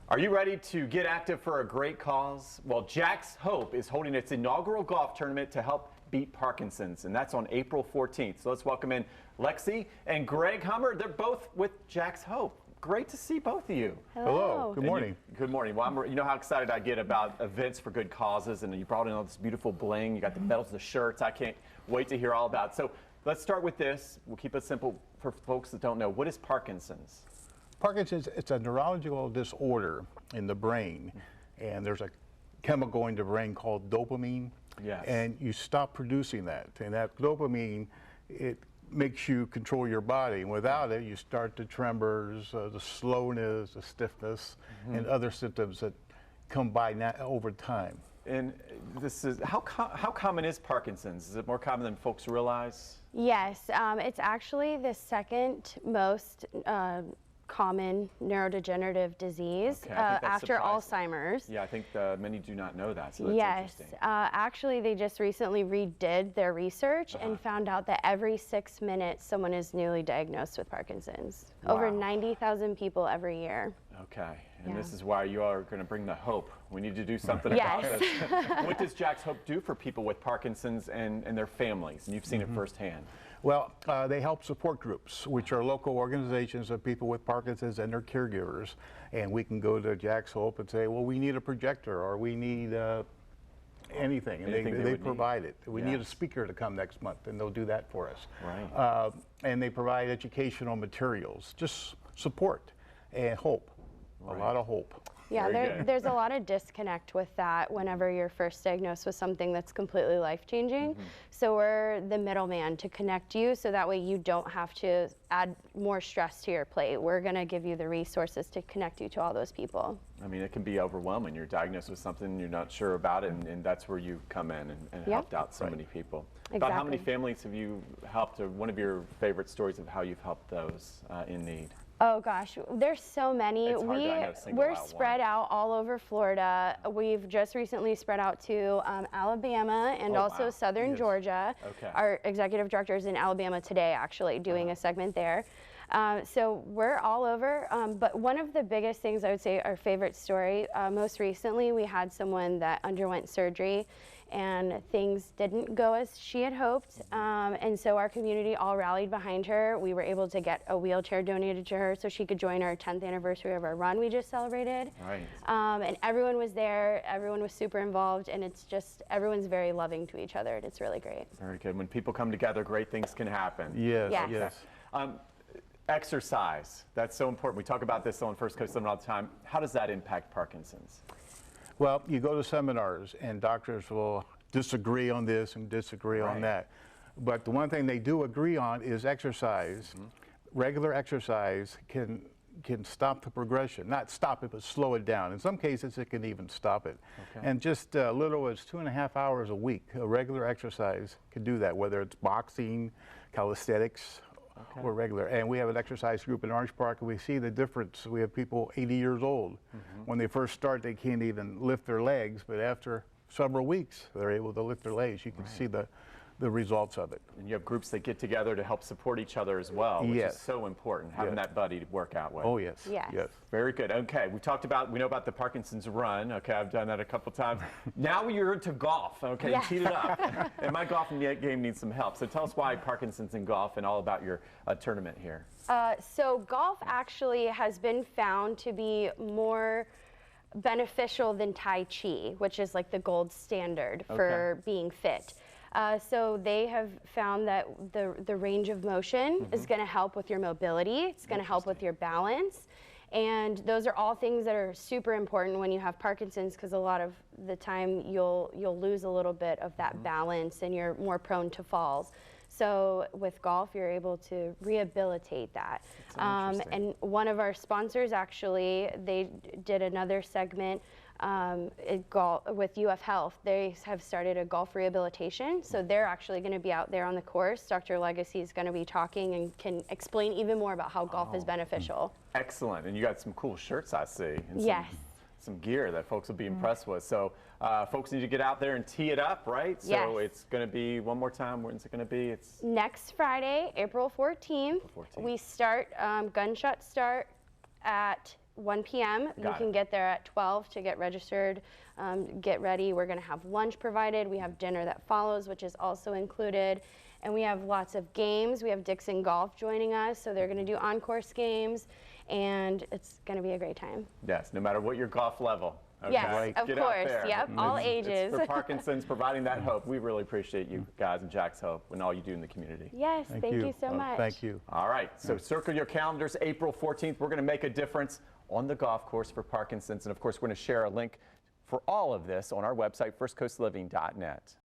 Are you ready to get active for a great cause? Well, Jax Hope is holding its inaugural golf tournament to help beat Parkinson's, and that's on April 14th. So let's welcome in Lexi and Greg Hummer. They're both with Jax Hope. Great to see both of you. Hello. Good morning. Good morning. Well, you know how excited I get about events for good causes, and you brought in all this beautiful bling. You got the medals, the shirts. I can't wait to hear all about it. So let's start with this. We'll keep it simple for folks that don't know. What is Parkinson's? Parkinson's, it's a neurological disorder in the brain, and there's a chemical in the brain called dopamine. Yes. And you stop producing that, and that dopamine, it makes you control your body. And without it, you start the tremors, the slowness, the stiffness, and other symptoms that come by over time. And this is how common is Parkinson's? Is it more common than folks realize? Yes, it's actually the second most common neurodegenerative disease after Alzheimer's. Yeah, I think many do not know that, so that's interesting. Actually, they just recently redid their research and found out that every 6 minutes someone is newly diagnosed with Parkinson's. Wow. Over 90,000 people every year. Okay, and this is why you are going to bring the hope. We need to do something about this. What does Jax Hope do for people with Parkinson's and their families? And you've seen it firsthand. Well, they help support groups, which are local organizations of people with Parkinson's and their caregivers. And we can go to Jax Hope and say, well, we need a projector, or we need anything. And they provide it. We need a speaker to come next month, and they'll do that for us. Right. And they provide educational materials, just support and hope, a lot of hope. Yeah, there's a lot of disconnect with that whenever you're first diagnosed with something that's completely life-changing. So we're the middleman to connect you so that way you don't have to add more stress to your plate. We're going to give you the resources to connect you to all those people. I mean, it can be overwhelming. You're diagnosed with something, you're not sure about it, and that's where you come in and helped out so many people. About how many families have you helped, or one of your favorite stories of how you've helped those in need? Oh gosh, there's so many. It's hard to We're spread out all over Florida. We've just recently spread out to Alabama and also Southern Georgia. Okay. Our executive director is in Alabama today, actually, doing a segment there. So we're all over, but one of the biggest things I would say, our favorite story, most recently we had someone that underwent surgery and things didn't go as she had hoped, and so our community all rallied behind her. We were able to get a wheelchair donated to her so she could join our 10th anniversary of our run we just celebrated. Right. And everyone was there, everyone was super involved, and it's just, everyone's very loving to each other, and it's really great. Very good. When people come together, great things can happen. Yes, Yes. yes. Exercise, that's so important. We talk about this on First Coast Summit all the time. How does that impact Parkinson's? Well, you go to seminars and doctors will disagree on this and disagree on that. But the one thing they do agree on is exercise. Regular exercise can stop the progression. Not stop it, but slow it down. In some cases, it can even stop it. And just little as 2.5 hours a week, a regular exercise can do that, whether it's boxing, calisthenics, or regular. And we have an exercise group in Orange Park, and we see the difference. We have people 80 years old. When they first start, they can't even lift their legs, but after several weeks, they're able to lift their legs. You can see the results of it. And you have groups that get together to help support each other as well, which is so important, having that buddy to work out with. Oh, yes. Yes. Very good. Okay, we know about the Parkinson's run. Okay, I've done that a couple times. Now you're into golf. Okay, you teed it up. And my golfing game needs some help. So tell us why Parkinson's in golf and all about your tournament here. So golf actually has been found to be more beneficial than Tai Chi, which is like the gold standard for being fit. So they have found that the range of motion is going to help with your mobility. It's going to help with your balance. And those are all things that are super important when you have Parkinson's, because a lot of the time you'll lose a little bit of that balance and you're more prone to falls. So with golf, you're able to rehabilitate that. And one of our sponsors, actually, they did another segment with UF Health. They have started a golf rehabilitation. So they're actually going to be out there on the course. Dr. Legacy is going to be talking and can explain even more about how golf is beneficial. Excellent. And you got some cool shirts, I see. And some gear that folks will be impressed with. So folks need to get out there and tee it up, right? So it's going to be, one more time, when's it going to be? It's next Friday, April 14th. We start, gunshot start at 1 p.m. You can get there at 12 to get registered, get ready. We're going to have lunch provided. We have dinner that follows, which is also included. And we have lots of games. We have Dixon Golf joining us, so they're going to do on-course games, and it's going to be a great time. Yes, no matter what your golf level. Okay? Yes, of Get out course. there. Yep, all ages. It's for Parkinson's, providing that hope. We really appreciate you guys and Jax Hope and all you do in the community. Yes, thank you so much. Thank you. All right, so circle your calendars. April 14th, we're going to make a difference on the golf course for Parkinson's. And of course, we're going to share a link for all of this on our website, firstcoastliving.net.